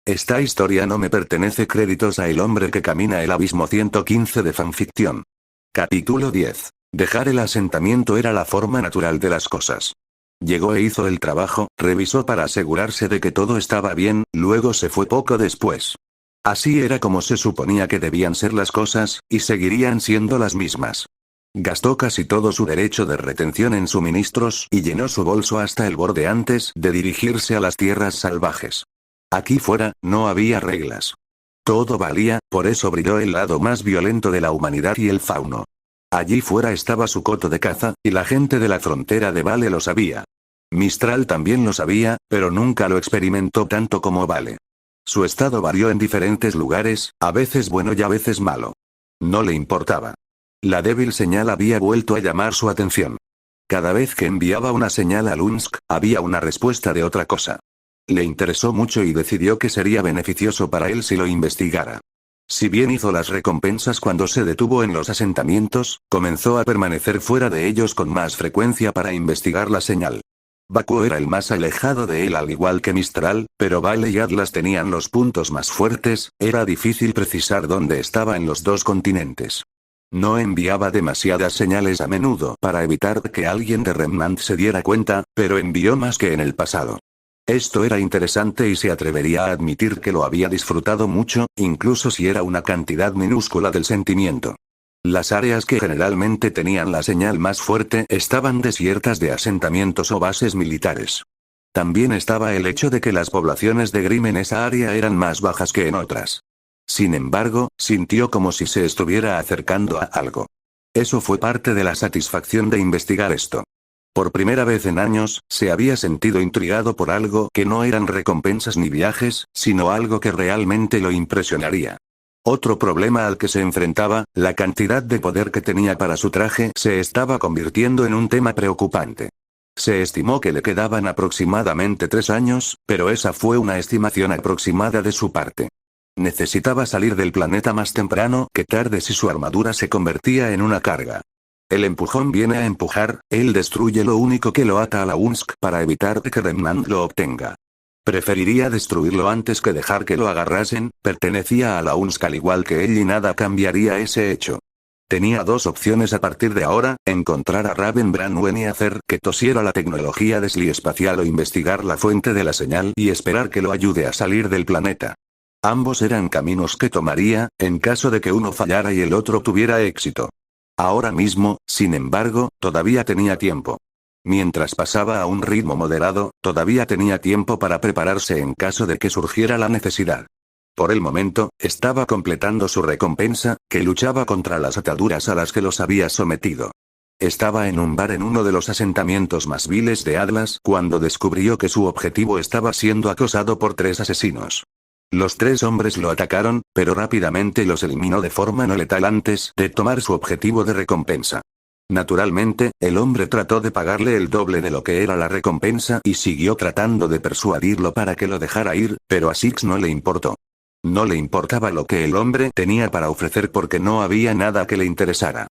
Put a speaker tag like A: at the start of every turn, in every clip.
A: Esta historia no me pertenece. Créditos a El hombre que camina el abismo 115 de fanficción. Capítulo 10. Dejar el asentamiento era la forma natural de las cosas. Llegó e hizo el trabajo, revisó para asegurarse de que todo estaba bien, luego se fue poco después. Así era como se suponía que debían ser las cosas, y seguirían siendo las mismas. Gastó casi todo su derecho de retención en suministros y llenó su bolso hasta el borde antes de dirigirse a las tierras salvajes. Aquí fuera, no había reglas. Todo valía, por eso brilló el lado más violento de la humanidad y el fauno. Allí fuera estaba su coto de caza, y la gente de la frontera de Vale lo sabía. Mistral también lo sabía, pero nunca lo experimentó tanto como Vale. Su estado varió en diferentes lugares, a veces bueno y a veces malo. No le importaba. La débil señal había vuelto a llamar su atención. Cada vez que enviaba una señal a Lunsk, había una respuesta de otra cosa. Le interesó mucho y decidió que sería beneficioso para él si lo investigara. Si bien hizo las recompensas cuando se detuvo en los asentamientos, comenzó a permanecer fuera de ellos con más frecuencia para investigar la señal. Baku era el más alejado de él al igual que Mistral, pero Vale y Atlas tenían los puntos más fuertes, era difícil precisar dónde estaba en los dos continentes. No enviaba demasiadas señales a menudo para evitar que alguien de Remnant se diera cuenta, pero envió más que en el pasado. Esto era interesante y se atrevería a admitir que lo había disfrutado mucho, incluso si era una cantidad minúscula del sentimiento. Las áreas que generalmente tenían la señal más fuerte estaban desiertas de asentamientos o bases militares. También estaba el hecho de que las poblaciones de Grim en esa área eran más bajas que en otras. Sin embargo, sintió como si se estuviera acercando a algo. Eso fue parte de la satisfacción de investigar esto. Por primera vez en años, se había sentido intrigado por algo que no eran recompensas ni viajes, sino algo que realmente lo impresionaría. Otro problema al que se enfrentaba, la cantidad de poder que tenía para su traje, se estaba convirtiendo en un tema preocupante. Se estimó que le quedaban aproximadamente 3 años, pero esa fue una estimación aproximada de su parte. Necesitaba salir del planeta más temprano que tarde si su armadura se convertía en una carga. El empujón viene a empujar, él destruye lo único que lo ata a la Unsk para evitar que Remnant lo obtenga. Preferiría destruirlo antes que dejar que lo agarrasen, pertenecía a la Unsk al igual que él y nada cambiaría ese hecho. Tenía dos opciones a partir de ahora, encontrar a Raven Branwen y hacer que tosiera la tecnología de Sli espacial o investigar la fuente de la señal y esperar que lo ayude a salir del planeta. Ambos eran caminos que tomaría, en caso de que uno fallara y el otro tuviera éxito. Ahora mismo, sin embargo, todavía tenía tiempo. Mientras pasaba a un ritmo moderado, todavía tenía tiempo para prepararse en caso de que surgiera la necesidad. Por el momento, estaba completando su recompensa, que luchaba contra las ataduras a las que los había sometido. Estaba en un bar en uno de los asentamientos más viles de Atlas cuando descubrió que su objetivo estaba siendo acosado por 3 asesinos. Los 3 hombres lo atacaron, pero rápidamente los eliminó de forma no letal antes de tomar su objetivo de recompensa. Naturalmente, el hombre trató de pagarle el doble de lo que era la recompensa y siguió tratando de persuadirlo para que lo dejara ir, pero a Six no le importó. No le importaba lo que el hombre tenía para ofrecer porque no había nada que le interesara.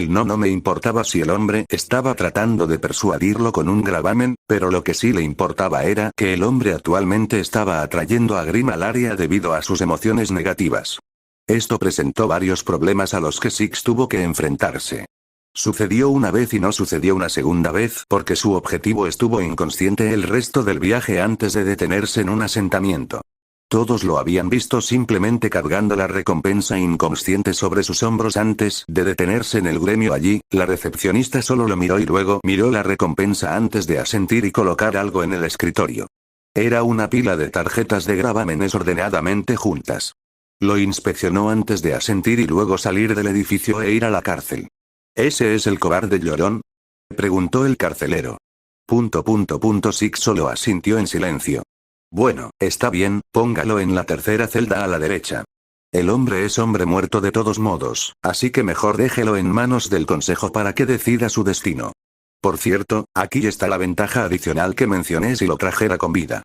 A: No me importaba si el hombre estaba tratando de persuadirlo con un gravamen, pero lo que sí le importaba era que el hombre actualmente estaba atrayendo a Grim al área debido a sus emociones negativas. Esto presentó varios problemas a los que Six tuvo que enfrentarse. Sucedió una vez y no sucedió una segunda vez porque su objetivo estuvo inconsciente el resto del viaje antes de detenerse en un asentamiento. Todos lo habían visto simplemente cargando la recompensa inconsciente sobre sus hombros antes de detenerse en el gremio allí, la recepcionista solo lo miró y luego miró la recompensa antes de asentir y colocar algo en el escritorio. Era una pila de tarjetas de gravámenes ordenadamente juntas. Lo inspeccionó antes de asentir y luego salir del edificio e ir a la cárcel. ¿Ese es el cobarde llorón?, preguntó el carcelero. Six solo asintió en silencio. Bueno, está bien, póngalo en la tercera celda a la derecha. El hombre es hombre muerto de todos modos, así que mejor déjelo en manos del consejo para que decida su destino. Por cierto, aquí está la ventaja adicional que mencioné si lo trajera con vida.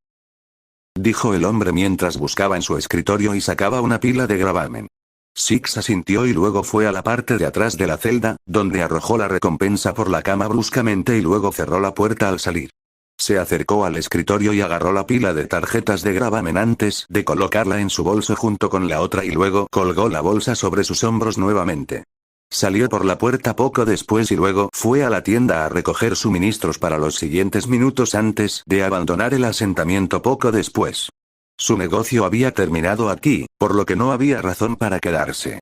A: Dijo el hombre mientras buscaba en su escritorio y sacaba una pila de gravamen. Six asintió y luego fue a la parte de atrás de la celda, donde arrojó la recompensa por la cama bruscamente y luego cerró la puerta al salir. Se acercó al escritorio y agarró la pila de tarjetas de gravamen antes de colocarla en su bolso junto con la otra y luego colgó la bolsa sobre sus hombros nuevamente. Salió por la puerta poco después y luego fue a la tienda a recoger suministros para los siguientes minutos antes de abandonar el asentamiento poco después. Su negocio había terminado aquí, por lo que no había razón para quedarse.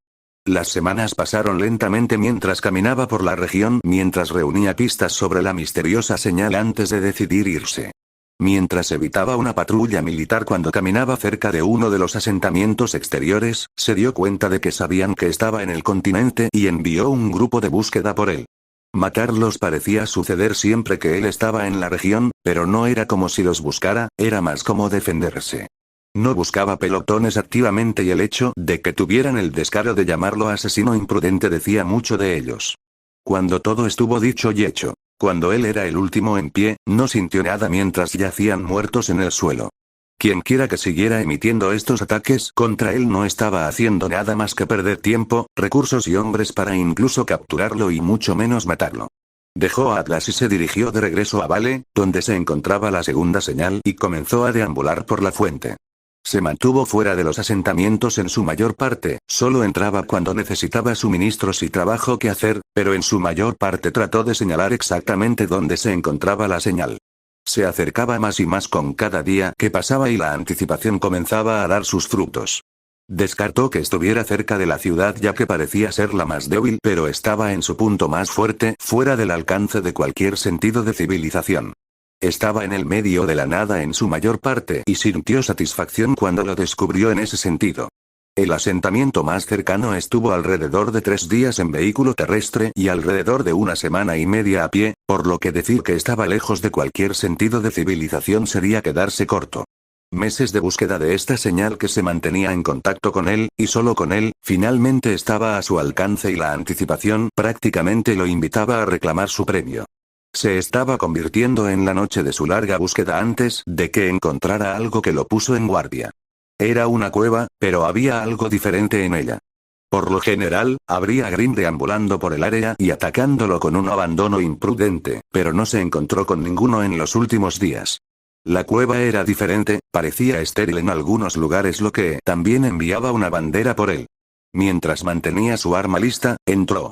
A: Las semanas pasaron lentamente mientras caminaba por la región mientras reunía pistas sobre la misteriosa señal antes de decidir irse. Mientras evitaba una patrulla militar cuando caminaba cerca de uno de los asentamientos exteriores, se dio cuenta de que sabían que estaba en el continente y envió un grupo de búsqueda por él. Matarlos parecía suceder siempre que él estaba en la región, pero no era como si los buscara, era más como defenderse. No buscaba pelotones activamente y el hecho de que tuvieran el descaro de llamarlo asesino imprudente decía mucho de ellos. Cuando todo estuvo dicho y hecho, cuando él era el último en pie, no sintió nada mientras yacían muertos en el suelo. Quienquiera que siguiera emitiendo estos ataques contra él no estaba haciendo nada más que perder tiempo, recursos y hombres para incluso capturarlo y mucho menos matarlo. Dejó a Atlas y se dirigió de regreso a Vale, donde se encontraba la segunda señal y comenzó a deambular por la fuente. Se mantuvo fuera de los asentamientos en su mayor parte, solo entraba cuando necesitaba suministros y trabajo que hacer, pero en su mayor parte trató de señalar exactamente dónde se encontraba la señal. Se acercaba más y más con cada día que pasaba y la anticipación comenzaba a dar sus frutos. Descartó que estuviera cerca de la ciudad ya que parecía ser la más débil, pero estaba en su punto más fuerte, fuera del alcance de cualquier sentido de civilización. Estaba en el medio de la nada en su mayor parte y sintió satisfacción cuando lo descubrió en ese sentido. El asentamiento más cercano estuvo alrededor de 3 días en vehículo terrestre y alrededor de 1 semana y media a pie, por lo que decir que estaba lejos de cualquier sentido de civilización sería quedarse corto. Meses de búsqueda de esta señal que se mantenía en contacto con él, y solo con él, finalmente estaba a su alcance y la anticipación prácticamente lo invitaba a reclamar su premio. Se estaba convirtiendo en la noche de su larga búsqueda antes de que encontrara algo que lo puso en guardia. Era una cueva, pero había algo diferente en ella. Por lo general, habría Grimm deambulando por el área y atacándolo con un abandono imprudente, pero no se encontró con ninguno en los últimos días. La cueva era diferente, parecía estéril en algunos lugares lo que también enviaba una bandera por él. Mientras mantenía su arma lista, entró.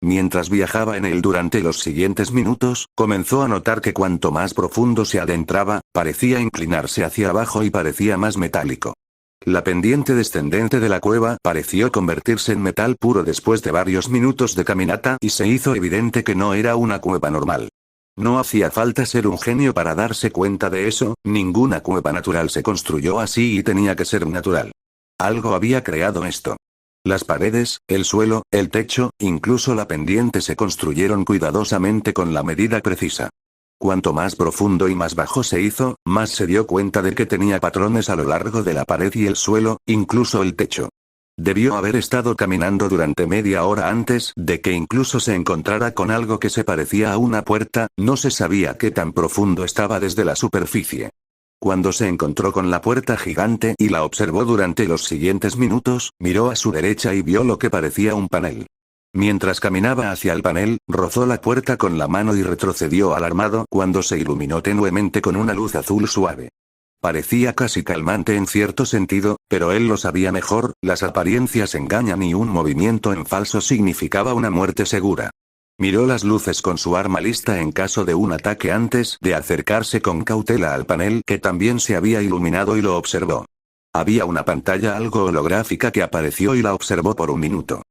A: Mientras viajaba en él durante los siguientes minutos, comenzó a notar que cuanto más profundo se adentraba, parecía inclinarse hacia abajo y parecía más metálico. La pendiente descendente de la cueva pareció convertirse en metal puro después de varios minutos de caminata y se hizo evidente que no era una cueva normal. No hacía falta ser un genio para darse cuenta de eso, ninguna cueva natural se construyó así y tenía que ser natural. Algo había creado esto. Las paredes, el suelo, el techo, incluso la pendiente se construyeron cuidadosamente con la medida precisa. Cuanto más profundo y más bajo se hizo, más se dio cuenta de que tenía patrones a lo largo de la pared y el suelo, incluso el techo. Debió haber estado caminando durante media hora antes de que incluso se encontrara con algo que se parecía a una puerta, no se sabía qué tan profundo estaba desde la superficie. Cuando se encontró con la puerta gigante y la observó durante los siguientes minutos, miró a su derecha y vio lo que parecía un panel. Mientras caminaba hacia el panel, rozó la puerta con la mano y retrocedió alarmado cuando se iluminó tenuemente con una luz azul suave. Parecía casi calmante en cierto sentido, pero él lo sabía mejor, las apariencias engañan y un movimiento en falso significaba una muerte segura. Miró las luces con su arma lista en caso de un ataque antes de acercarse con cautela al panel que también se había iluminado y lo observó. Había una pantalla algo holográfica que apareció y la observó por un minuto.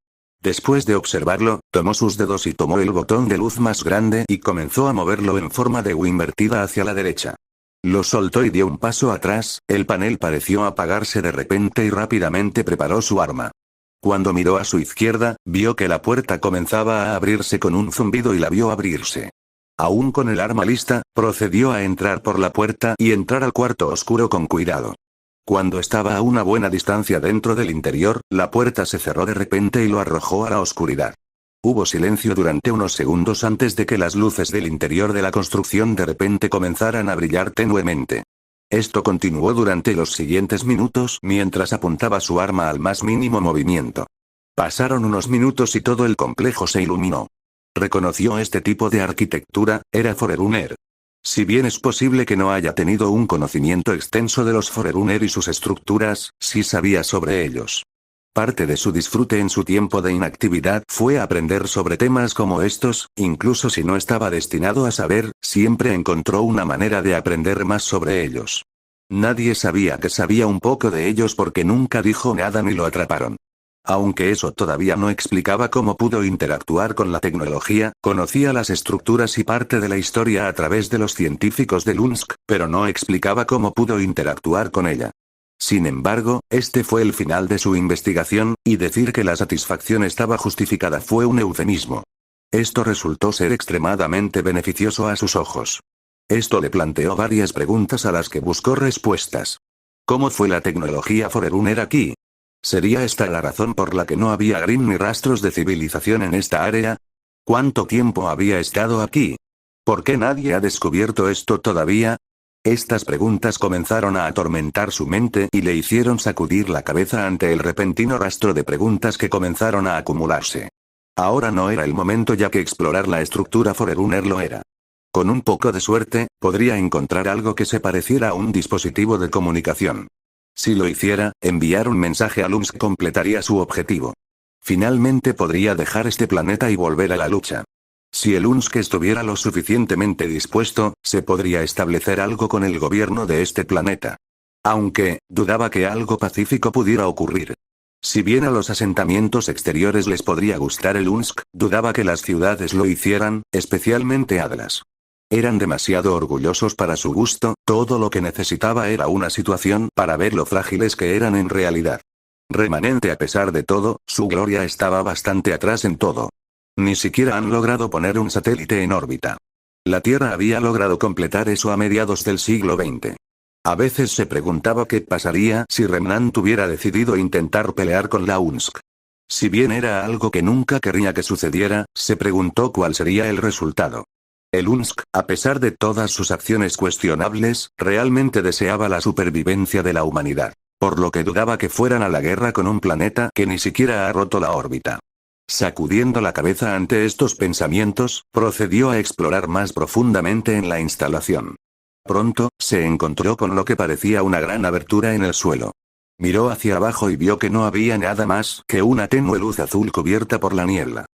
A: Después de observarlo, tomó sus dedos y tomó el botón de luz más grande y comenzó a moverlo en forma de U invertida hacia la derecha. Lo soltó y dio un paso atrás, el panel pareció apagarse de repente y rápidamente preparó su arma. Cuando miró a su izquierda, vio que la puerta comenzaba a abrirse con un zumbido y la vio abrirse. Aún con el arma lista, procedió a entrar por la puerta y entrar al cuarto oscuro con cuidado. Cuando estaba a una buena distancia dentro del interior, la puerta se cerró de repente y lo arrojó a la oscuridad. Hubo silencio durante unos segundos antes de que las luces del interior de la construcción de repente comenzaran a brillar tenuemente. Esto continuó durante los siguientes minutos mientras apuntaba su arma al más mínimo movimiento. Pasaron unos minutos y todo el complejo se iluminó. Reconoció este tipo de arquitectura, era Forerunner. Si bien es posible que no haya tenido un conocimiento extenso de los Forerunner y sus estructuras, sí sabía sobre ellos. Parte de su disfrute en su tiempo de inactividad fue aprender sobre temas como estos, incluso si no estaba destinado a saber, siempre encontró una manera de aprender más sobre ellos. Nadie sabía que sabía un poco de ellos porque nunca dijo nada ni lo atraparon. Aunque eso todavía no explicaba cómo pudo interactuar con la tecnología, conocía las estructuras y parte de la historia a través de los científicos de Lunsk, pero no explicaba cómo pudo interactuar con ella. Sin embargo, este fue el final de su investigación, y decir que la satisfacción estaba justificada fue un eufemismo. Esto resultó ser extremadamente beneficioso a sus ojos. Esto le planteó varias preguntas a las que buscó respuestas. ¿Cómo fue la tecnología Forerunner aquí? ¿Sería esta la razón por la que no había Grimm ni rastros de civilización en esta área? ¿Cuánto tiempo había estado aquí? ¿Por qué nadie ha descubierto esto todavía? Estas preguntas comenzaron a atormentar su mente y le hicieron sacudir la cabeza ante el repentino rastro de preguntas que comenzaron a acumularse. Ahora no era el momento ya que explorar la estructura Forerunner lo era. Con un poco de suerte, podría encontrar algo que se pareciera a un dispositivo de comunicación. Si lo hiciera, enviar un mensaje a Lunsk completaría su objetivo. Finalmente podría dejar este planeta y volver a la lucha. Si el Lunsk estuviera lo suficientemente dispuesto, se podría establecer algo con el gobierno de este planeta. Aunque, dudaba que algo pacífico pudiera ocurrir. Si bien a los asentamientos exteriores les podría gustar el Lunsk, dudaba que las ciudades lo hicieran, especialmente Atlas. Eran demasiado orgullosos para su gusto, todo lo que necesitaba era una situación para ver lo frágiles que eran en realidad. Remanente a pesar de todo, su gloria estaba bastante atrás en todo. Ni siquiera han logrado poner un satélite en órbita. La Tierra había logrado completar eso a mediados del siglo XX. A veces se preguntaba qué pasaría si Remnant hubiera decidido intentar pelear con la UNSC. Si bien era algo que nunca querría que sucediera, se preguntó cuál sería el resultado. El UNSC, a pesar de todas sus acciones cuestionables, realmente deseaba la supervivencia de la humanidad. Por lo que dudaba que fueran a la guerra con un planeta que ni siquiera ha roto la órbita. Sacudiendo la cabeza ante estos pensamientos, procedió a explorar más profundamente en la instalación. Pronto, se encontró con lo que parecía una gran abertura en el suelo. Miró hacia abajo y vio que no había nada más que una tenue luz azul cubierta por la niebla.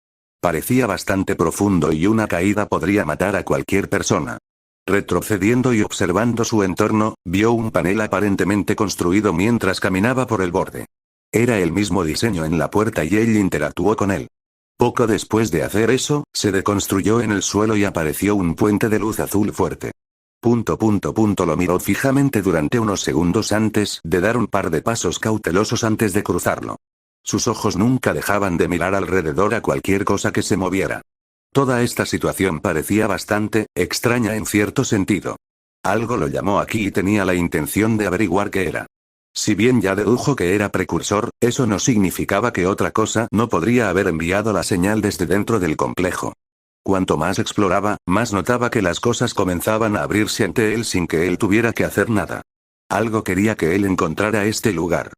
A: Parecía bastante profundo y una caída podría matar a cualquier persona. Retrocediendo y observando su entorno, vio un panel aparentemente construido mientras caminaba por el borde. Era el mismo diseño en la puerta y él interactuó con él. Poco después de hacer eso, se deconstruyó en el suelo y apareció un puente de luz azul fuerte. Lo miró fijamente durante unos segundos antes de dar un par de pasos cautelosos antes de cruzarlo. Sus ojos nunca dejaban de mirar alrededor a cualquier cosa que se moviera. Toda esta situación parecía bastante extraña en cierto sentido. Algo lo llamó aquí y tenía la intención de averiguar qué era. Si bien ya dedujo que era precursor, eso no significaba que otra cosa no podría haber enviado la señal desde dentro del complejo. Cuanto más exploraba, más notaba que las cosas comenzaban a abrirse ante él sin que él tuviera que hacer nada. Algo quería que él encontrara este lugar.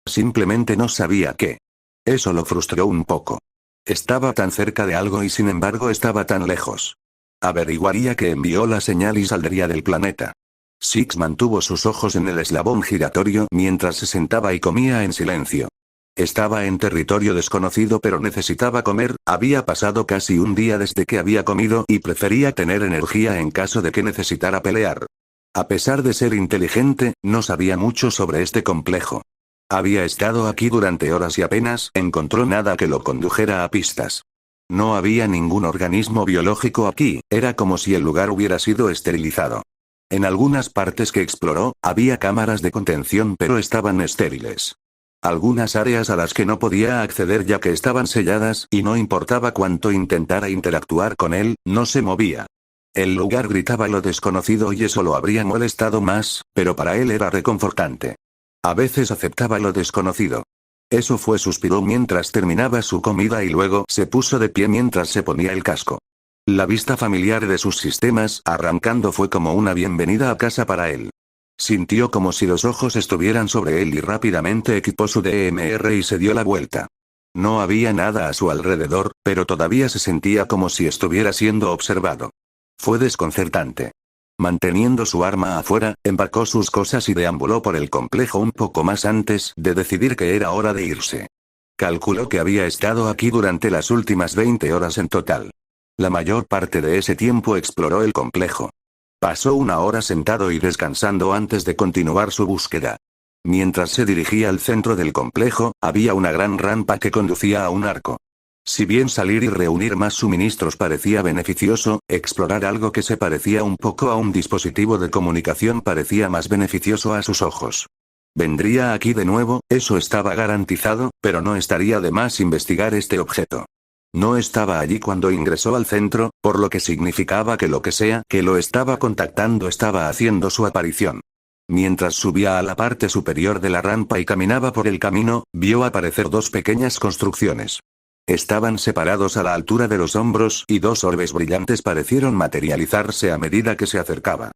A: Simplemente no sabía qué. Eso lo frustró un poco. Estaba tan cerca de algo y sin embargo estaba tan lejos. Averiguaría que envió la señal y saldría del planeta. Six mantuvo sus ojos en el eslabón giratorio mientras se sentaba y comía en silencio. Estaba en territorio desconocido pero necesitaba comer, había pasado casi un día desde que había comido y prefería tener energía en caso de que necesitara pelear. A pesar de ser inteligente, no sabía mucho sobre este complejo. Había estado aquí durante horas y apenas encontró nada que lo condujera a pistas. No había ningún organismo biológico aquí, era como si el lugar hubiera sido esterilizado. En algunas partes que exploró, había cámaras de contención pero estaban estériles. Algunas áreas a las que no podía acceder ya que estaban selladas y no importaba cuánto intentara interactuar con él, no se movía. El lugar gritaba lo desconocido y eso lo habría molestado más, pero para él era reconfortante. A veces aceptaba lo desconocido. Eso fue, suspiró mientras terminaba su comida y luego se puso de pie mientras se ponía el casco. La vista familiar de sus sistemas arrancando fue como una bienvenida a casa para él. Sintió como si los ojos estuvieran sobre él y rápidamente equipó su DMR y se dio la vuelta. No había nada a su alrededor, pero todavía se sentía como si estuviera siendo observado. Fue desconcertante. Manteniendo su arma afuera, empacó sus cosas y deambuló por el complejo un poco más antes de decidir que era hora de irse. Calculó que había estado aquí durante las últimas 20 horas en total. La mayor parte de ese tiempo exploró el complejo. Pasó una hora sentado y descansando antes de continuar su búsqueda. Mientras se dirigía al centro del complejo, había una gran rampa que conducía a un arco. Si bien salir y reunir más suministros parecía beneficioso, explorar algo que se parecía un poco a un dispositivo de comunicación parecía más beneficioso a sus ojos. Vendría aquí de nuevo, eso estaba garantizado, pero no estaría de más investigar este objeto. No estaba allí cuando ingresó al centro, por lo que significaba que lo que sea que lo estaba contactando estaba haciendo su aparición. Mientras subía a la parte superior de la rampa y caminaba por el camino, vio aparecer dos pequeñas construcciones. Estaban separados a la altura de los hombros y dos orbes brillantes parecieron materializarse a medida que se acercaba.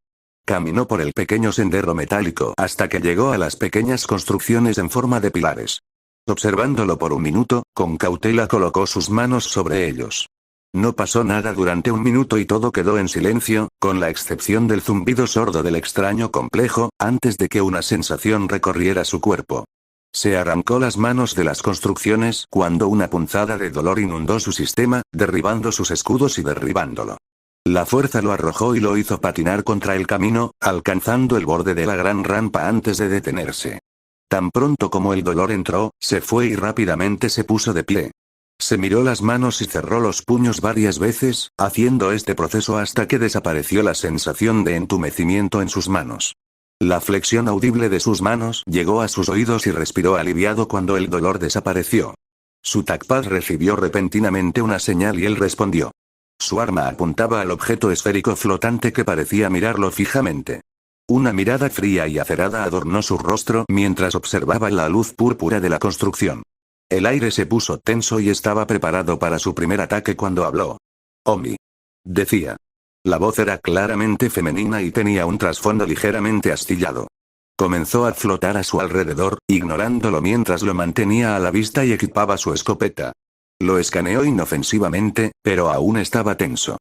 A: Caminó por el pequeño sendero metálico hasta que llegó a las pequeñas construcciones en forma de pilares. Observándolo por un minuto, con cautela colocó sus manos sobre ellos. No pasó nada durante un minuto y todo quedó en silencio, con la excepción del zumbido sordo del extraño complejo, antes de que una sensación recorriera su cuerpo. Se arrancó las manos de las construcciones cuando una punzada de dolor inundó su sistema, derribando sus escudos y derribándolo. La fuerza lo arrojó y lo hizo patinar contra el camino, alcanzando el borde de la gran rampa antes de detenerse. Tan pronto como el dolor entró, se fue y rápidamente se puso de pie. Se miró las manos y cerró los puños varias veces, haciendo este proceso hasta que desapareció la sensación de entumecimiento en sus manos. La flexión audible de sus manos llegó a sus oídos y respiró aliviado cuando el dolor desapareció. Su TACPAD recibió repentinamente una señal y él respondió. Su arma apuntaba al objeto esférico flotante que parecía mirarlo fijamente. Una mirada fría y acerada adornó su rostro mientras observaba la luz púrpura de la construcción. El aire se puso tenso y estaba preparado para su primer ataque cuando habló. Omi. Decía. La voz era claramente femenina y tenía un trasfondo ligeramente astillado. Comenzó a flotar a su alrededor, ignorándolo mientras lo mantenía a la vista y equipaba su escopeta. Lo escaneó inofensivamente, pero aún estaba tenso.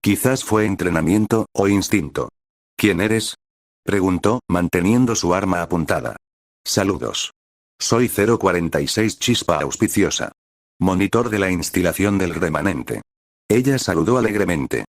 A: Quizás fue entrenamiento, o instinto. ¿Quién eres? Preguntó, manteniendo su arma apuntada. Saludos. Soy 046 Chispa Auspiciosa. Monitor de la instalación del remanente. Ella saludó alegremente.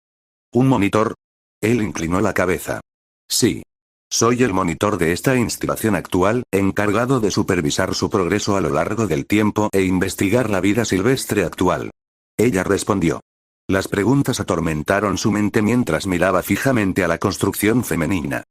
A: ¿Un monitor? Él inclinó la cabeza. Sí. Soy el monitor de esta instalación actual, encargado de supervisar su progreso a lo largo del tiempo e investigar la vida silvestre actual. Ella respondió. Las preguntas atormentaron su mente mientras miraba fijamente a la construcción femenina.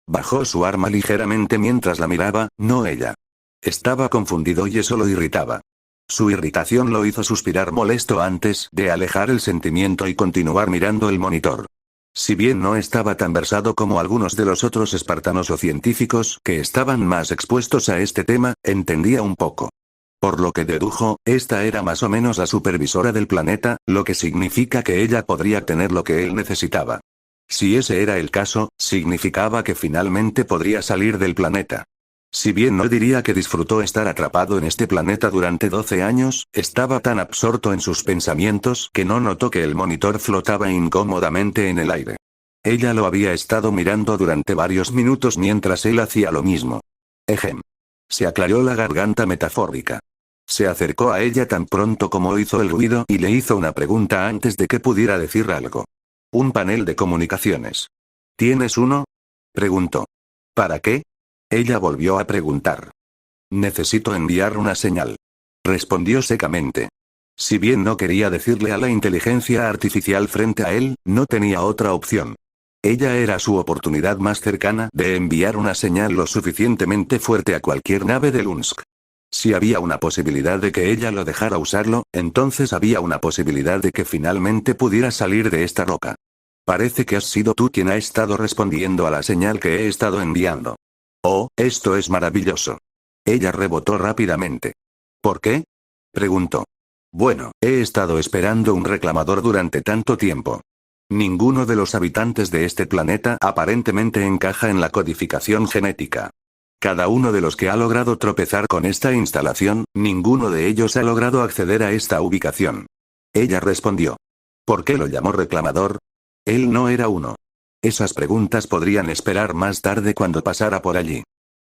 A: Bajó su arma ligeramente mientras la miraba, no ella. Estaba confundido y eso lo irritaba. Su irritación lo hizo suspirar molesto antes de alejar el sentimiento y continuar mirando el monitor. Si bien no estaba tan versado como algunos de los otros espartanos o científicos que estaban más expuestos a este tema, entendía un poco. Por lo que dedujo, esta era más o menos la supervisora del planeta, lo que significa que ella podría tener lo que él necesitaba. Si ese era el caso, significaba que finalmente podría salir del planeta. Si bien no diría que disfrutó estar atrapado en este planeta durante 12 años, estaba tan absorto en sus pensamientos que no notó que el monitor flotaba incómodamente en el aire. Ella lo había estado mirando durante varios minutos mientras él hacía lo mismo. Ejem. Se aclaró la garganta metafórica. Se acercó a ella tan pronto como hizo el ruido y le hizo una pregunta antes de que pudiera decir algo. Un panel de comunicaciones. ¿Tienes uno? Preguntó. ¿Para qué? Ella volvió a preguntar. Necesito enviar una señal. Respondió secamente. Si bien no quería decirle a la inteligencia artificial frente a él, no tenía otra opción. Ella era su oportunidad más cercana de enviar una señal lo suficientemente fuerte a cualquier nave de Lunsk. Si había una posibilidad de que ella lo dejara usarlo, entonces había una posibilidad de que finalmente pudiera salir de esta roca. Parece que has sido tú quien ha estado respondiendo a la señal que he estado enviando. Oh, esto es maravilloso. Ella rebotó rápidamente. ¿Por qué? Preguntó. Bueno, he estado esperando un reclamador durante tanto tiempo. Ninguno de los habitantes de este planeta aparentemente encaja en la codificación genética. Cada uno de los que ha logrado tropezar con esta instalación, ninguno de ellos ha logrado acceder a esta ubicación. Ella respondió. ¿Por qué lo llamó reclamador? Él no era uno. Esas preguntas podrían esperar más tarde cuando pasara por allí.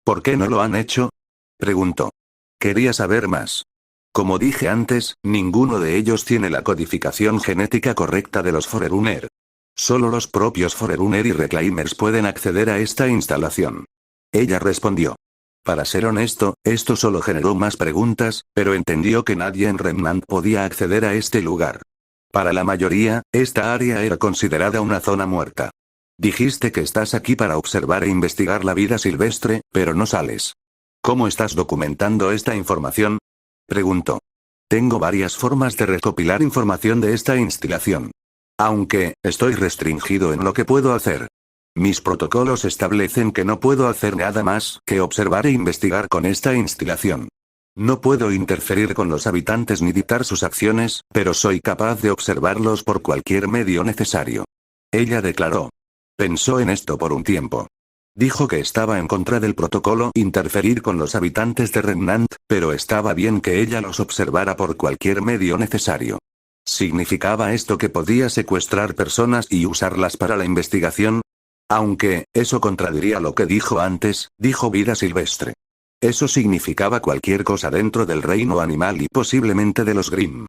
A: ¿Por qué no lo han hecho? Preguntó. Quería saber más. Como dije antes, ninguno de ellos tiene la codificación genética correcta de los Forerunner. Solo los propios Forerunner y Reclaimers pueden acceder a esta instalación. Ella respondió. Para ser honesto, esto solo generó más preguntas, pero entendió que nadie en Remnant podía acceder a este lugar. Para la mayoría, esta área era considerada una zona muerta. Dijiste que estás aquí para observar e investigar la vida silvestre, pero no sales. ¿Cómo estás documentando esta información? Preguntó. Tengo varias formas de recopilar información de esta instalación. Aunque, estoy restringido en lo que puedo hacer. Mis protocolos establecen que no puedo hacer nada más que observar e investigar con esta instalación. No puedo interferir con los habitantes ni dictar sus acciones, pero soy capaz de observarlos por cualquier medio necesario. Ella declaró. Pensó en esto por un tiempo. Dijo que estaba en contra del protocolo interferir con los habitantes de Remnant, pero estaba bien que ella los observara por cualquier medio necesario. ¿Significaba esto que podía secuestrar personas y usarlas para la investigación? Aunque, eso contradiría lo que dijo antes, dijo vida silvestre. Eso significaba cualquier cosa dentro del reino animal y posiblemente de los Grimm.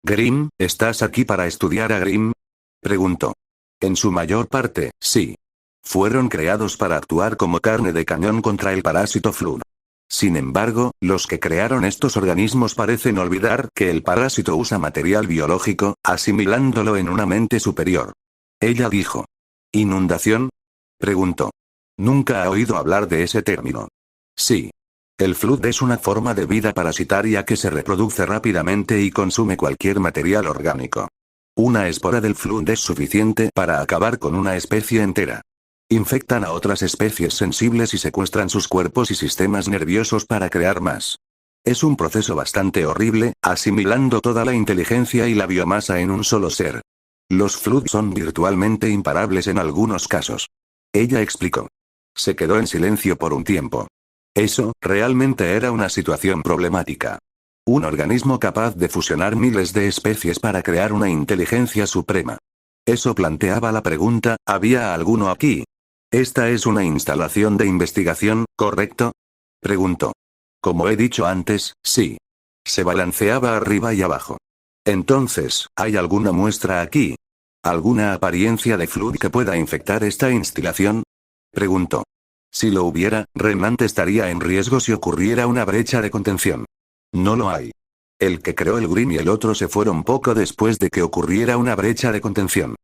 A: ¿Grimm, estás aquí para estudiar a Grimm? Preguntó. En su mayor parte, sí. Fueron creados para actuar como carne de cañón contra el parásito Flood. Sin embargo, los que crearon estos organismos parecen olvidar que el parásito usa material biológico, asimilándolo en una mente superior. Ella dijo. ¿Inundación? Preguntó. Nunca ha oído hablar de ese término. Sí. El Flood es una forma de vida parasitaria que se reproduce rápidamente y consume cualquier material orgánico. Una espora del Flood es suficiente para acabar con una especie entera. Infectan a otras especies sensibles y secuestran sus cuerpos y sistemas nerviosos para crear más. Es un proceso bastante horrible, asimilando toda la inteligencia y la biomasa en un solo ser. Los Flood son virtualmente imparables en algunos casos. Ella explicó. Se quedó en silencio por un tiempo. Eso, realmente era una situación problemática. Un organismo capaz de fusionar miles de especies para crear una inteligencia suprema. Eso planteaba la pregunta, ¿había alguno aquí? Esta es una instalación de investigación, ¿correcto? Preguntó. Como he dicho antes, sí. Se balanceaba arriba y abajo. Entonces, ¿hay alguna muestra aquí? ¿Alguna apariencia de Flood que pueda infectar esta instalación? Preguntó. Si lo hubiera, Remnant estaría en riesgo si ocurriera una brecha de contención. No lo hay. El que creó el Grimm y el otro se fueron poco después de que ocurriera una brecha de contención.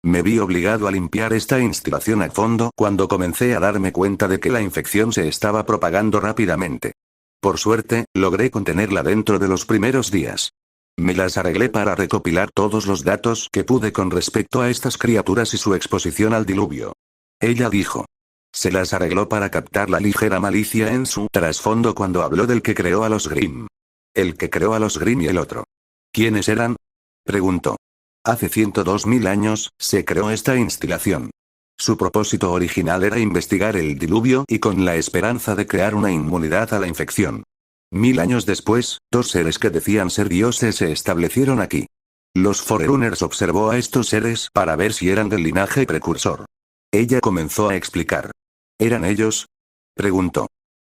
A: Me vi obligado a limpiar esta instalación a fondo cuando comencé a darme cuenta de que la infección se estaba propagando rápidamente. Por suerte, logré contenerla dentro de los primeros días. Me las arreglé para recopilar todos los datos que pude con respecto a estas criaturas y su exposición al diluvio. Ella dijo. Se las arregló para captar la ligera malicia en su trasfondo cuando habló del que creó a los Grimm. El que creó a los Grimm y el otro. ¿Quiénes eran? Preguntó. Hace 102.000 años, se creó esta instalación. Su propósito original era investigar el diluvio y con la esperanza de crear una inmunidad a la infección. 1000 años después, dos seres que decían ser dioses se establecieron aquí. Los Forerunners observó a estos seres para ver si eran del linaje precursor. Ella comenzó a explicar. ¿Eran ellos? Preguntó.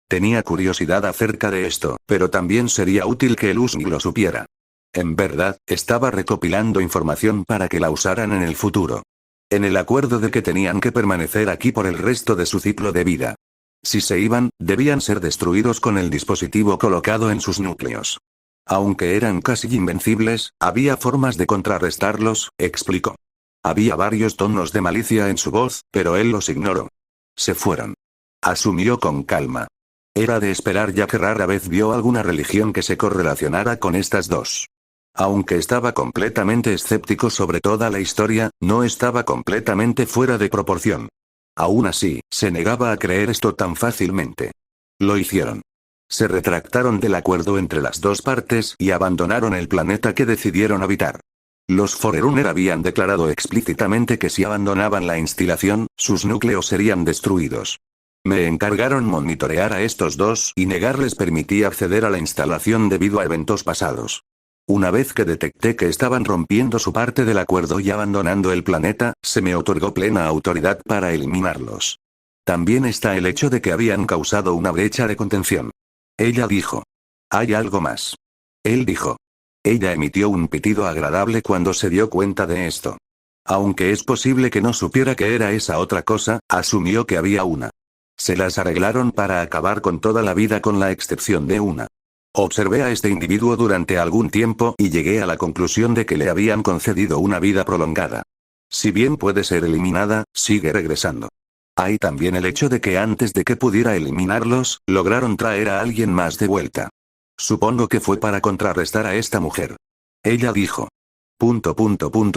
A: Tenía curiosidad acerca de esto, pero también sería útil que el Usni lo supiera. En verdad, estaba recopilando información para que la usaran en el futuro. En el acuerdo de que tenían que permanecer aquí por el resto de su ciclo de vida. Si se iban, debían ser destruidos con el dispositivo colocado en sus núcleos. Aunque eran casi invencibles, había formas de contrarrestarlos, explicó. Había varios tonos de malicia en su voz, pero él los ignoró. Se fueron. Asumió con calma. Era de esperar ya que rara vez vio alguna religión que se correlacionara con estas dos. Aunque estaba completamente escéptico sobre toda la historia, no estaba completamente fuera de proporción. Aún así, se negaba a creer esto tan fácilmente. Lo hicieron. Se retractaron del acuerdo entre las dos partes y abandonaron el planeta que decidieron habitar. Los Forerunner habían declarado explícitamente que si abandonaban la instalación, sus núcleos serían destruidos. Me encargaron monitorear a estos dos y negarles permitía acceder a la instalación debido a eventos pasados. Una vez que detecté que estaban rompiendo su parte del acuerdo y abandonando el planeta, se me otorgó plena autoridad para eliminarlos. También está el hecho de que habían causado una brecha de contención. Ella dijo. Hay algo más. Él dijo. Ella emitió un pitido agradable cuando se dio cuenta de esto. Aunque es posible que no supiera qué era esa otra cosa, asumió que había una. Se las arreglaron para acabar con toda la vida con la excepción de una. Observé a este individuo durante algún tiempo y llegué a la conclusión de que le habían concedido una vida prolongada. Si bien puede ser eliminada, sigue regresando. Hay también el hecho de que antes de que pudiera eliminarlos, lograron traer a alguien más de vuelta. Supongo que fue para contrarrestar a esta mujer. Ella dijo.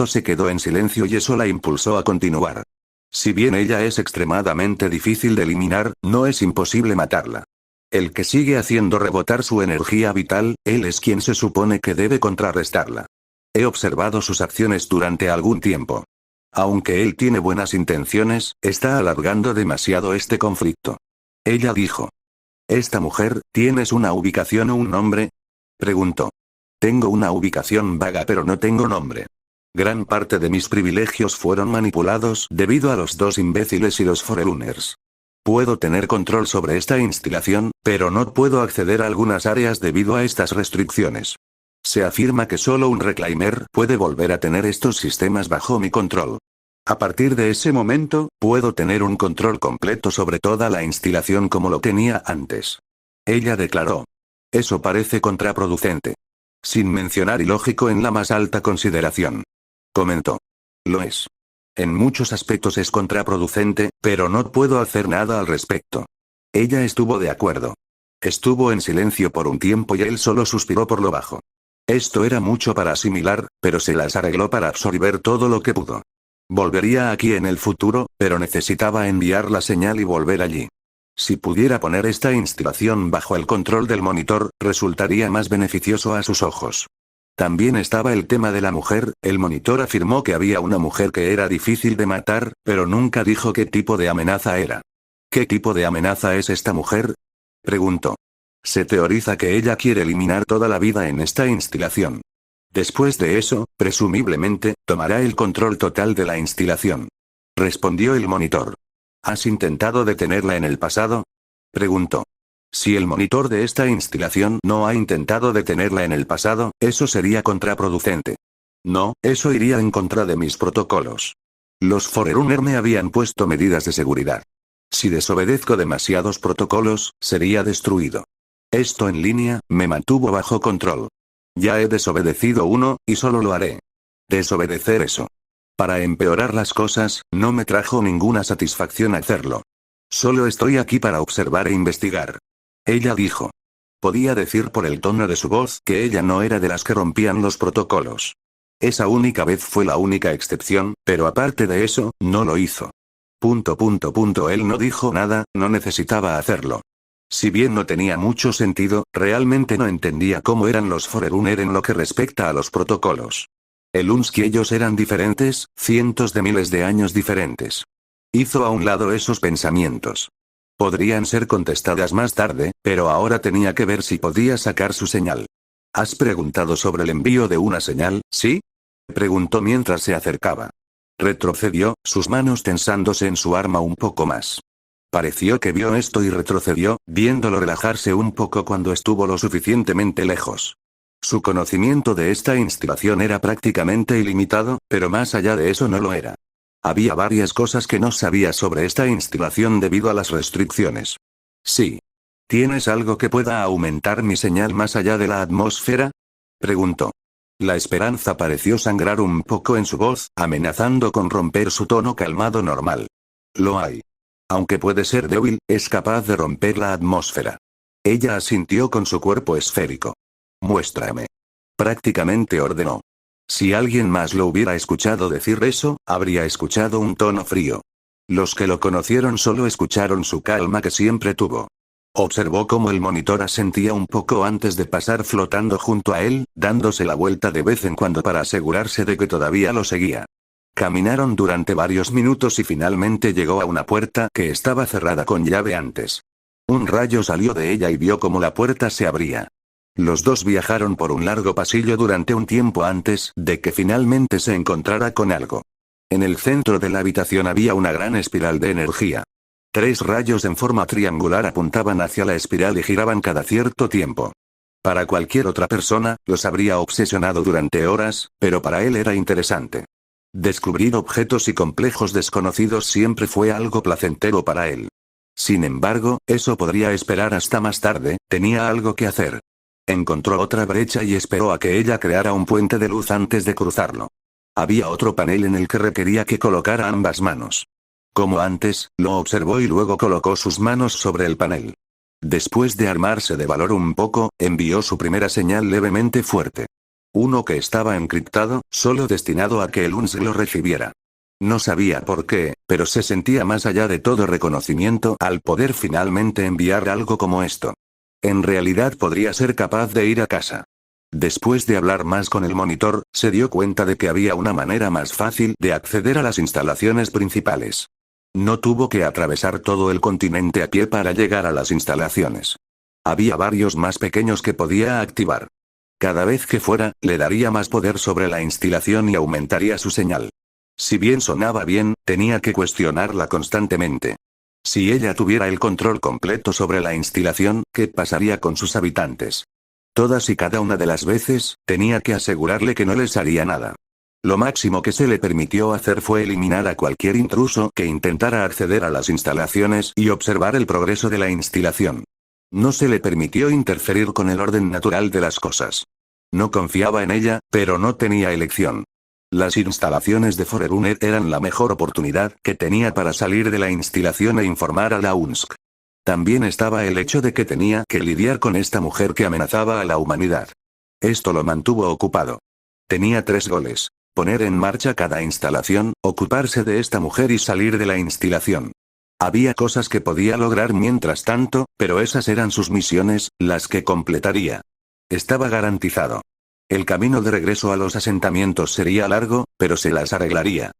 A: Se quedó en silencio y eso la impulsó a continuar. Si bien ella es extremadamente difícil de eliminar, no es imposible matarla. El que sigue haciendo rebotar su energía vital, él es quien se supone que debe contrarrestarla. He observado sus acciones durante algún tiempo. Aunque él tiene buenas intenciones, está alargando demasiado este conflicto. Ella dijo. ¿Esta mujer, tienes una ubicación o un nombre? Preguntó. Tengo una ubicación vaga pero no tengo nombre. Gran parte de mis privilegios fueron manipulados debido a los dos imbéciles y los Forerunners. Puedo tener control sobre esta instalación, pero no puedo acceder a algunas áreas debido a estas restricciones. Se afirma que solo un Reclaimer puede volver a tener estos sistemas bajo mi control. A partir de ese momento, puedo tener un control completo sobre toda la instalación como lo tenía antes. Ella declaró. Eso parece contraproducente. Sin mencionar ilógico en la más alta consideración. Comentó. Lo es. En muchos aspectos es contraproducente, pero no puedo hacer nada al respecto. Ella estuvo de acuerdo. Estuvo en silencio por un tiempo y él solo suspiró por lo bajo. Esto era mucho para asimilar, pero se las arregló para absorber todo lo que pudo. Volvería aquí en el futuro, pero necesitaba enviar la señal y volver allí. Si pudiera poner esta instalación bajo el control del monitor, resultaría más beneficioso a sus ojos. También estaba el tema de la mujer, el monitor afirmó que había una mujer que era difícil de matar, pero nunca dijo qué tipo de amenaza era. ¿Qué tipo de amenaza es esta mujer? Preguntó. Se teoriza que ella quiere eliminar toda la vida en esta instalación. Después de eso, presumiblemente, tomará el control total de la instalación. Respondió el monitor. ¿Has intentado detenerla en el pasado? Preguntó. Si el monitor de esta instalación no ha intentado detenerla en el pasado, eso sería contraproducente. No, eso iría en contra de mis protocolos. Los Forerunner me habían puesto medidas de seguridad. Si desobedezco demasiados protocolos, sería destruido. Esto en línea, me mantuvo bajo control. Ya he desobedecido uno, y solo lo haré. Desobedecer eso. Para empeorar las cosas, no me trajo ninguna satisfacción hacerlo. Solo estoy aquí para observar e investigar. Ella dijo. Podía decir por el tono de su voz que ella no era de las que rompían los protocolos. Esa única vez fue la única excepción, pero aparte de eso, no lo hizo. Él no dijo nada, no necesitaba hacerlo. Si bien no tenía mucho sentido, realmente no entendía cómo eran los Forerunner en lo que respecta a los protocolos. El Unsky ellos eran diferentes, cientos de miles de años diferentes. Hizo a un lado esos pensamientos. Podrían ser contestadas más tarde, pero ahora tenía que ver si podía sacar su señal. ¿Has preguntado sobre el envío de una señal, sí? Preguntó mientras se acercaba. Retrocedió, sus manos tensándose en su arma un poco más. Pareció que vio esto y retrocedió, viéndolo relajarse un poco cuando estuvo lo suficientemente lejos. Su conocimiento de esta instalación era prácticamente ilimitado, pero más allá de eso no lo era. Había varias cosas que no sabía sobre esta instalación debido a las restricciones. Sí. ¿Tienes algo que pueda aumentar mi señal más allá de la atmósfera? Preguntó. La esperanza pareció sangrar un poco en su voz, amenazando con romper su tono calmado normal. Lo hay. Aunque puede ser débil, es capaz de romper la atmósfera. Ella asintió con su cuerpo esférico. Muéstrame. Prácticamente ordenó. Si alguien más lo hubiera escuchado decir eso, habría escuchado un tono frío. Los que lo conocieron solo escucharon su calma que siempre tuvo. Observó cómo el monitor asentía un poco antes de pasar flotando junto a él, dándose la vuelta de vez en cuando para asegurarse de que todavía lo seguía. Caminaron durante varios minutos y finalmente llegó a una puerta que estaba cerrada con llave antes. Un rayo salió de ella y vio cómo la puerta se abría. Los dos viajaron por un largo pasillo durante un tiempo antes de que finalmente se encontrara con algo. En el centro de la habitación había una gran espiral de energía. 3 rayos en forma triangular apuntaban hacia la espiral y giraban cada cierto tiempo. Para cualquier otra persona, los habría obsesionado durante horas, pero para él era interesante. Descubrir objetos y complejos desconocidos siempre fue algo placentero para él. Sin embargo, eso podría esperar hasta más tarde, tenía algo que hacer. Encontró otra brecha y esperó a que ella creara un puente de luz antes de cruzarlo. Había otro panel en el que requería que colocara ambas manos. Como antes, lo observó y luego colocó sus manos sobre el panel. Después de armarse de valor un poco, envió su primera señal levemente fuerte. Uno que estaba encriptado, solo destinado a que el UNS lo recibiera. No sabía por qué, pero se sentía más allá de todo reconocimiento al poder finalmente enviar algo como esto. En realidad podría ser capaz de ir a casa. Después de hablar más con el monitor, se dio cuenta de que había una manera más fácil de acceder a las instalaciones principales. No tuvo que atravesar todo el continente a pie para llegar a las instalaciones. Había varios más pequeños que podía activar. Cada vez que fuera, le daría más poder sobre la instalación y aumentaría su señal. Si bien sonaba bien, tenía que cuestionarla constantemente. Si ella tuviera el control completo sobre la instalación, ¿qué pasaría con sus habitantes? Todas y cada una de las veces, tenía que asegurarle que no les haría nada. Lo máximo que se le permitió hacer fue eliminar a cualquier intruso que intentara acceder a las instalaciones y observar el progreso de la instalación. No se le permitió interferir con el orden natural de las cosas. No confiaba en ella, pero no tenía elección. Las instalaciones de Forerunner eran la mejor oportunidad que tenía para salir de la instalación e informar a la UNSC. También estaba el hecho de que tenía que lidiar con esta mujer que amenazaba a la humanidad. Esto lo mantuvo ocupado. Tenía 3 goles. Poner en marcha cada instalación, ocuparse de esta mujer y salir de la instalación. Había cosas que podía lograr mientras tanto, pero esas eran sus misiones, las que completaría. Estaba garantizado. El camino de regreso a los asentamientos sería largo, pero se las arreglaría.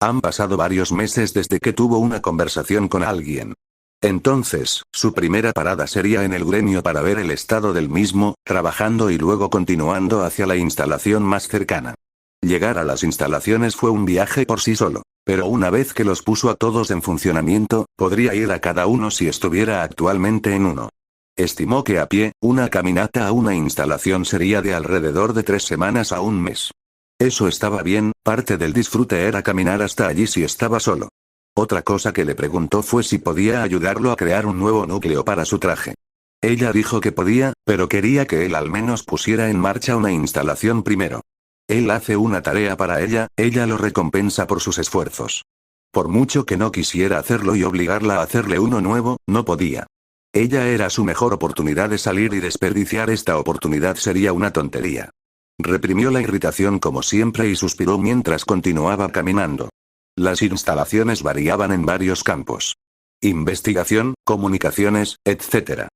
A: Han pasado varios meses desde que tuvo una conversación con alguien. Entonces, su primera parada sería en el gremio para ver el estado del mismo, trabajando y luego continuando hacia la instalación más cercana. Llegar a las instalaciones fue un viaje por sí solo, pero una vez que los puso a todos en funcionamiento, podría ir a cada uno si estuviera actualmente en uno. Estimó que a pie, una caminata a una instalación sería de alrededor de 3 semanas a un mes. Eso estaba bien, parte del disfrute era caminar hasta allí si estaba solo. Otra cosa que le preguntó fue si podía ayudarlo a crear un nuevo núcleo para su traje. Ella dijo que podía, pero quería que él al menos pusiera en marcha una instalación primero. Él hace una tarea para ella lo recompensa por sus esfuerzos. Por mucho que no quisiera hacerlo y obligarla a hacerle uno nuevo, no podía. Ella era su mejor oportunidad de salir y desperdiciar esta oportunidad sería una tontería. Reprimió la irritación como siempre y suspiró mientras continuaba caminando. Las instalaciones variaban en varios campos. Investigación, comunicaciones, etc.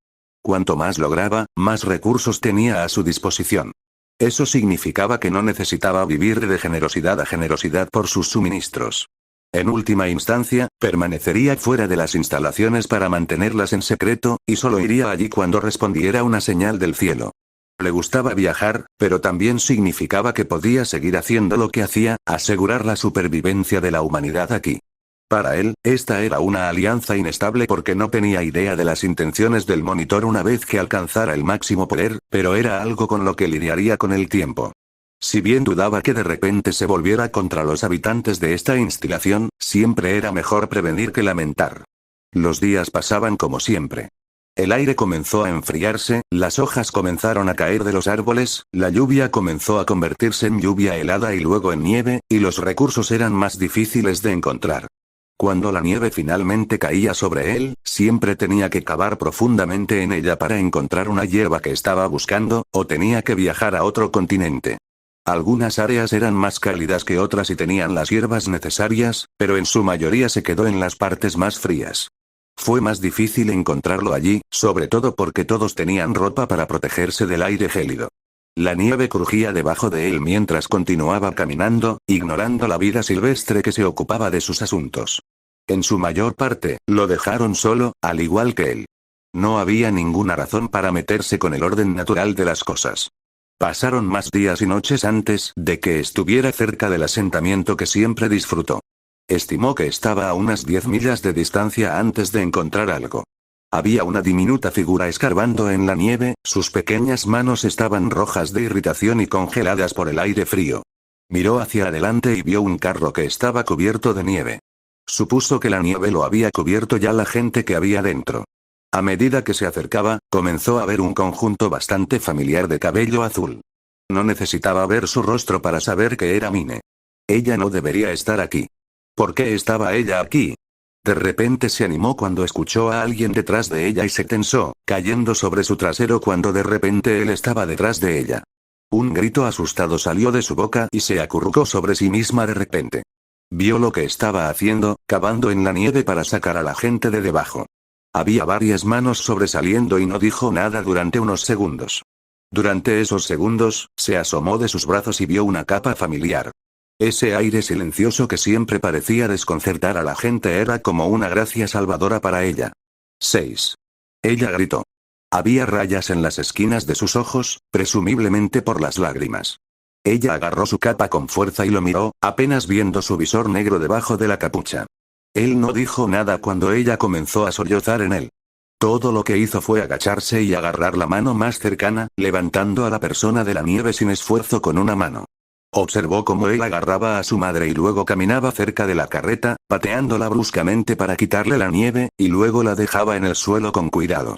A: Cuanto más lograba, más recursos tenía a su disposición. Eso significaba que no necesitaba vivir de generosidad a generosidad por sus suministros. En última instancia, permanecería fuera de las instalaciones para mantenerlas en secreto, y solo iría allí cuando respondiera una señal del cielo. Le gustaba viajar, pero también significaba que podía seguir haciendo lo que hacía, asegurar la supervivencia de la humanidad aquí. Para él, esta era una alianza inestable porque no tenía idea de las intenciones del monitor una vez que alcanzara el máximo poder, pero era algo con lo que lidiaría con el tiempo. Si bien dudaba que de repente se volviera contra los habitantes de esta instalación, siempre era mejor prevenir que lamentar. Los días pasaban como siempre. El aire comenzó a enfriarse, las hojas comenzaron a caer de los árboles, la lluvia comenzó a convertirse en lluvia helada y luego en nieve, y los recursos eran más difíciles de encontrar. Cuando la nieve finalmente caía sobre él, siempre tenía que cavar profundamente en ella para encontrar una hierba que estaba buscando, o tenía que viajar a otro continente. Algunas áreas eran más cálidas que otras y tenían las hierbas necesarias, pero en su mayoría se quedó en las partes más frías. Fue más difícil encontrarlo allí, sobre todo porque todos tenían ropa para protegerse del aire gélido. La nieve crujía debajo de él mientras continuaba caminando, ignorando la vida silvestre que se ocupaba de sus asuntos. En su mayor parte, lo dejaron solo, al igual que él. No había ninguna razón para meterse con el orden natural de las cosas. Pasaron más días y noches antes de que estuviera cerca del asentamiento que siempre disfrutó. Estimó que estaba a unas 10 millas de distancia antes de encontrar algo. Había una diminuta figura escarbando en la nieve, sus pequeñas manos estaban rojas de irritación y congeladas por el aire frío. Miró hacia adelante y vio un carro que estaba cubierto de nieve. Supuso que la nieve lo había cubierto ya la gente que había dentro. A medida que se acercaba, comenzó a ver un conjunto bastante familiar de cabello azul. No necesitaba ver su rostro para saber que era Mine. Ella no debería estar aquí. ¿Por qué estaba ella aquí? De repente se animó cuando escuchó a alguien detrás de ella y se tensó, cayendo sobre su trasero cuando de repente él estaba detrás de ella. Un grito asustado salió de su boca y se acurrucó sobre sí misma de repente. Vio lo que estaba haciendo, cavando en la nieve para sacar a la gente de debajo. Había varias manos sobresaliendo y no dijo nada durante unos segundos. Durante esos segundos, se asomó de sus brazos y vio una capa familiar. Ese aire silencioso que siempre parecía desconcertar a la gente era como una gracia salvadora para ella. 6. Ella gritó. Había rayas en las esquinas de sus ojos, presumiblemente por las lágrimas. Ella agarró su capa con fuerza y lo miró, apenas viendo su visor negro debajo de la capucha. Él no dijo nada cuando ella comenzó a sollozar en él. Todo lo que hizo fue agacharse y agarrar la mano más cercana, levantando a la persona de la nieve sin esfuerzo con una mano. Observó cómo él agarraba a su madre y luego caminaba cerca de la carreta, pateándola bruscamente para quitarle la nieve, y luego la dejaba en el suelo con cuidado.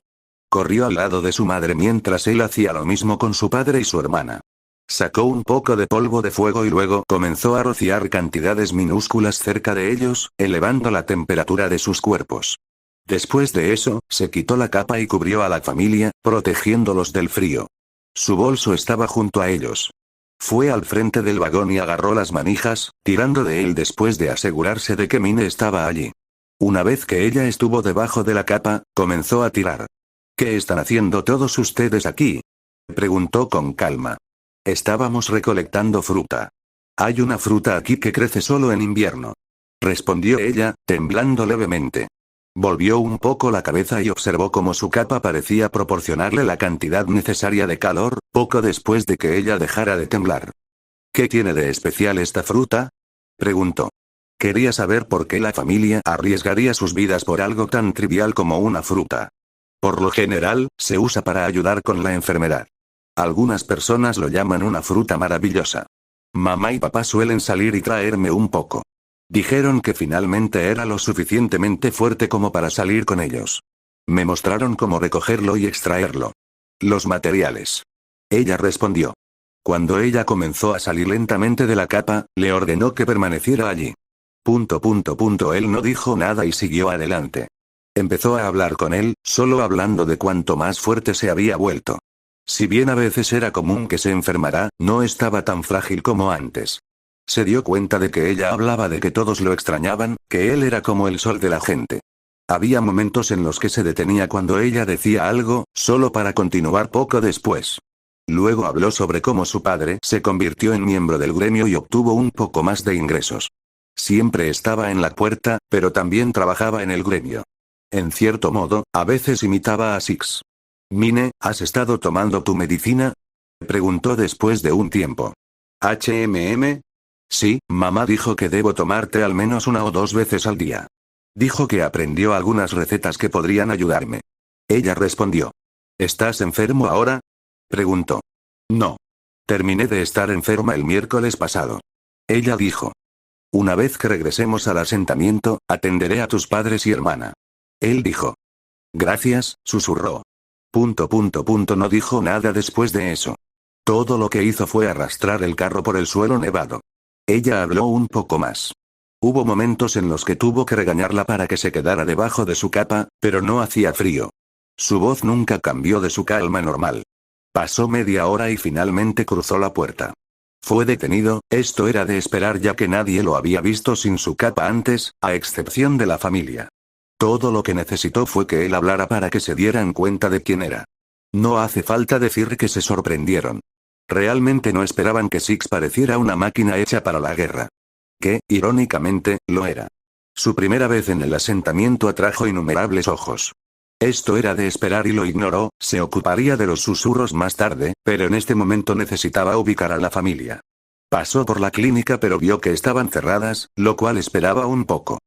A: Corrió al lado de su madre mientras él hacía lo mismo con su padre y su hermana. Sacó un poco de polvo de fuego y luego comenzó a rociar cantidades minúsculas cerca de ellos, elevando la temperatura de sus cuerpos. Después de eso, se quitó la capa y cubrió a la familia, protegiéndolos del frío. Su bolso estaba junto a ellos. Fue al frente del vagón y agarró las manijas, tirando de él después de asegurarse de que Mine estaba allí. Una vez que ella estuvo debajo de la capa, comenzó a tirar. ¿Qué están haciendo todos ustedes aquí? Preguntó con calma. Estábamos recolectando fruta. Hay una fruta aquí que crece solo en invierno. Respondió ella, temblando levemente. Volvió un poco la cabeza y observó cómo su capa parecía proporcionarle la cantidad necesaria de calor, poco después de que ella dejara de temblar. ¿Qué tiene de especial esta fruta? Preguntó. Quería saber por qué la familia arriesgaría sus vidas por algo tan trivial como una fruta. Por lo general, se usa para ayudar con la enfermedad. Algunas personas lo llaman una fruta maravillosa. Mamá y papá suelen salir y traerme un poco. Dijeron que finalmente era lo suficientemente fuerte como para salir con ellos. Me mostraron cómo recogerlo y extraerlo. Los materiales. Ella respondió. Cuando ella comenzó a salir lentamente de la capa, le ordenó que permaneciera allí. Él no dijo nada y siguió adelante. Empezó a hablar con él, solo hablando de cuánto más fuerte se había vuelto. Si bien a veces era común que se enfermara, no estaba tan frágil como antes. Se dio cuenta de que ella hablaba de que todos lo extrañaban, que él era como el sol de la gente. Había momentos en los que se detenía cuando ella decía algo, solo para continuar poco después. Luego habló sobre cómo su padre se convirtió en miembro del gremio y obtuvo un poco más de ingresos. Siempre estaba en la puerta, pero también trabajaba en el gremio. En cierto modo, a veces imitaba a Six. Mine, ¿has estado tomando tu medicina? Preguntó después de un tiempo. ¿HMM? Sí, mamá dijo que debo tomarte al menos 1 o 2 veces al día. Dijo que aprendió algunas recetas que podrían ayudarme. Ella respondió. ¿Estás enfermo ahora? Preguntó. No. Terminé de estar enferma el miércoles pasado. Ella dijo. Una vez que regresemos al asentamiento, atenderé a tus padres y hermana. Él dijo. Gracias, susurró. No dijo nada después de eso. Todo lo que hizo fue arrastrar el carro por el suelo nevado. Ella habló un poco más. Hubo momentos en los que tuvo que regañarla para que se quedara debajo de su capa, pero no hacía frío. Su voz nunca cambió de su calma normal. Pasó media hora y finalmente cruzó la puerta. Fue detenido, esto era de esperar ya que nadie lo había visto sin su capa antes, a excepción de la familia. Todo lo que necesitó fue que él hablara para que se dieran cuenta de quién era. No hace falta decir que se sorprendieron. Realmente no esperaban que Six pareciera una máquina hecha para la guerra. Que, irónicamente, lo era. Su primera vez en el asentamiento atrajo innumerables ojos. Esto era de esperar y lo ignoró, se ocuparía de los susurros más tarde, pero en este momento necesitaba ubicar a la familia. Pasó por la clínica pero vio que estaban cerradas, lo cual esperaba un poco.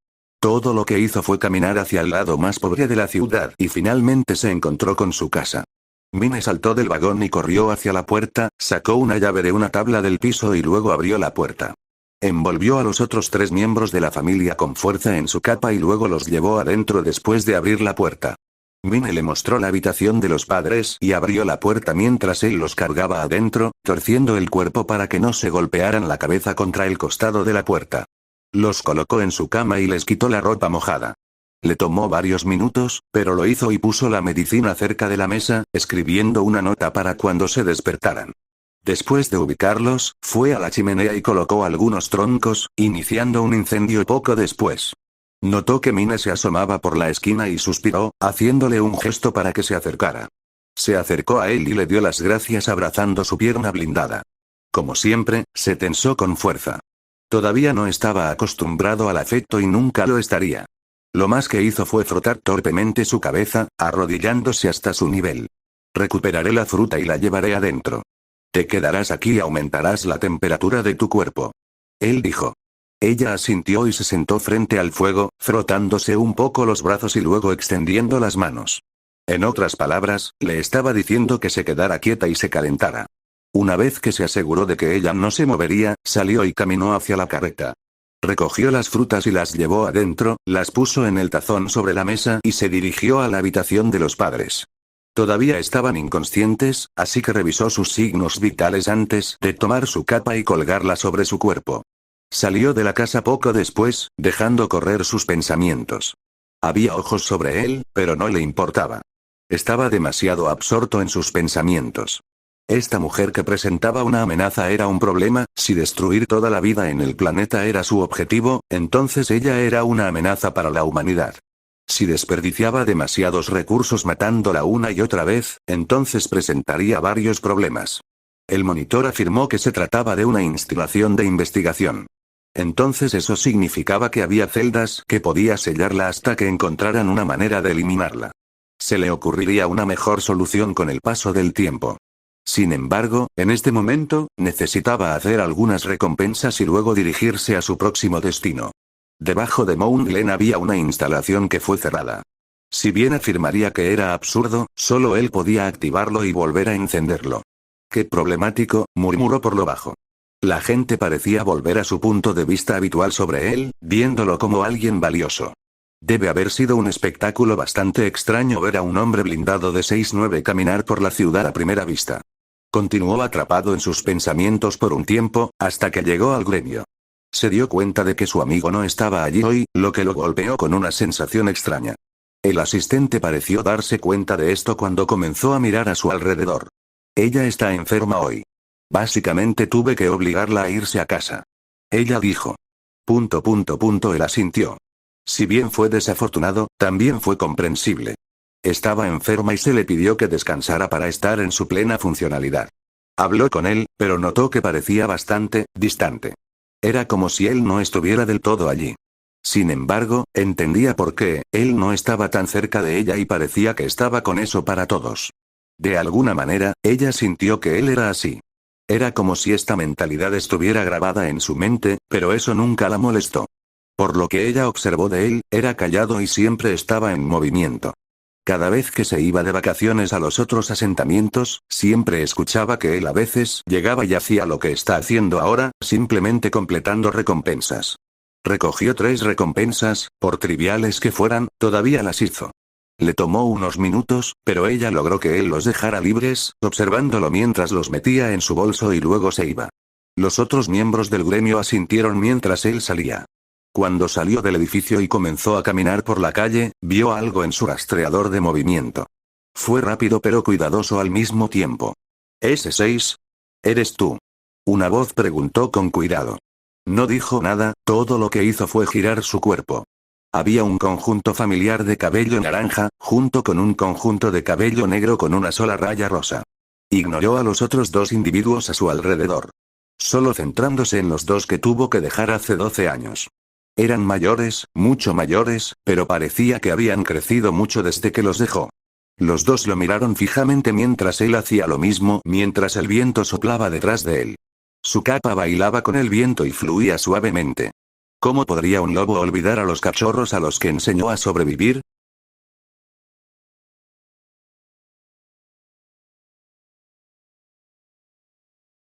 A: Todo lo que hizo fue caminar hacia el lado más pobre de la ciudad y finalmente se encontró con su casa. Mine saltó del vagón y corrió hacia la puerta, sacó una llave de una tabla del piso y luego abrió la puerta. Envolvió a los otros 3 miembros de la familia con fuerza en su capa y luego los llevó adentro después de abrir la puerta. Mine le mostró la habitación de los padres y abrió la puerta mientras él los cargaba adentro, torciendo el cuerpo para que no se golpearan la cabeza contra el costado de la puerta. Los colocó en su cama y les quitó la ropa mojada. Le tomó varios minutos, pero lo hizo y puso la medicina cerca de la mesa, escribiendo una nota para cuando se despertaran. Después de ubicarlos, fue a la chimenea y colocó algunos troncos, iniciando un incendio poco después. Notó que Mine se asomaba por la esquina y suspiró, haciéndole un gesto para que se acercara. Se acercó a él y le dio las gracias abrazando su pierna blindada. Como siempre, se tensó con fuerza. Todavía no estaba acostumbrado al afecto y nunca lo estaría. Lo más que hizo fue frotar torpemente su cabeza, arrodillándose hasta su nivel. Recuperaré la fruta y la llevaré adentro. Te quedarás aquí y aumentarás la temperatura de tu cuerpo. Él dijo. Ella asintió y se sentó frente al fuego, frotándose un poco los brazos y luego extendiendo las manos. En otras palabras, le estaba diciendo que se quedara quieta y se calentara. Una vez que se aseguró de que ella no se movería, salió y caminó hacia la carreta. Recogió las frutas y las llevó adentro, las puso en el tazón sobre la mesa y se dirigió a la habitación de los padres. Todavía estaban inconscientes, así que revisó sus signos vitales antes de tomar su capa y colgarla sobre su cuerpo. Salió de la casa poco después, dejando correr sus pensamientos. Había ojos sobre él, pero no le importaba. Estaba demasiado absorto en sus pensamientos. Esta mujer que presentaba una amenaza era un problema, si destruir toda la vida en el planeta era su objetivo, entonces ella era una amenaza para la humanidad. Si desperdiciaba demasiados recursos matándola una y otra vez, entonces presentaría varios problemas. El monitor afirmó que se trataba de una instalación de investigación. Entonces eso significaba que había celdas que podía sellarla hasta que encontraran una manera de eliminarla. Se le ocurriría una mejor solución con el paso del tiempo. Sin embargo, en este momento, necesitaba hacer algunas recompensas y luego dirigirse a su próximo destino. Debajo de Mount Glen había una instalación que fue cerrada. Si bien afirmaría que era absurdo, solo él podía activarlo y volver a encenderlo. «Qué problemático», murmuró por lo bajo. La gente parecía volver a su punto de vista habitual sobre él, viéndolo como alguien valioso. Debe haber sido un espectáculo bastante extraño ver a un hombre blindado de 6'9" caminar por la ciudad a primera vista. Continuó atrapado en sus pensamientos por un tiempo, hasta que llegó al gremio. Se dio cuenta de que su amigo no estaba allí hoy, lo que lo golpeó con una sensación extraña. El asistente pareció darse cuenta de esto cuando comenzó a mirar a su alrededor. Ella está enferma hoy. Básicamente tuve que obligarla a irse a casa. Ella dijo. Él asintió. Si bien fue desafortunado, también fue comprensible. Estaba enferma y se le pidió que descansara para estar en su plena funcionalidad. Habló con él, pero notó que parecía bastante distante. Era como si él no estuviera del todo allí. Sin embargo, entendía por qué, él no estaba tan cerca de ella y parecía que estaba con eso para todos. De alguna manera, ella sintió que él era así. Era como si esta mentalidad estuviera grabada en su mente, pero eso nunca la molestó. Por lo que ella observó de él, era callado y siempre estaba en movimiento. Cada vez que se iba de vacaciones a los otros asentamientos, siempre escuchaba que él a veces llegaba y hacía lo que está haciendo ahora, simplemente completando recompensas. Recogió 3 recompensas, por triviales que fueran, todavía las hizo. Le tomó unos minutos, pero ella logró que él los dejara libres, observándolo mientras los metía en su bolso y luego se iba. Los otros miembros del gremio asintieron mientras él salía. Cuando salió del edificio y comenzó a caminar por la calle, vio algo en su rastreador de movimiento. Fue rápido pero cuidadoso al mismo tiempo. «¿S6? ¿Eres tú?», una voz preguntó con cuidado. No dijo nada, todo lo que hizo fue girar su cuerpo. Había un conjunto familiar de cabello naranja, junto con un conjunto de cabello negro con una sola raya rosa. Ignoró a los otros 2 individuos a su alrededor. Solo centrándose en los 2 que tuvo que dejar hace 12 años. Eran mayores, mucho mayores, pero parecía que habían crecido mucho desde que los dejó. Los dos lo miraron fijamente mientras él hacía lo mismo, mientras el viento soplaba detrás de él. Su capa bailaba con el viento y fluía suavemente. ¿Cómo podría un lobo olvidar a los cachorros a los que enseñó a sobrevivir?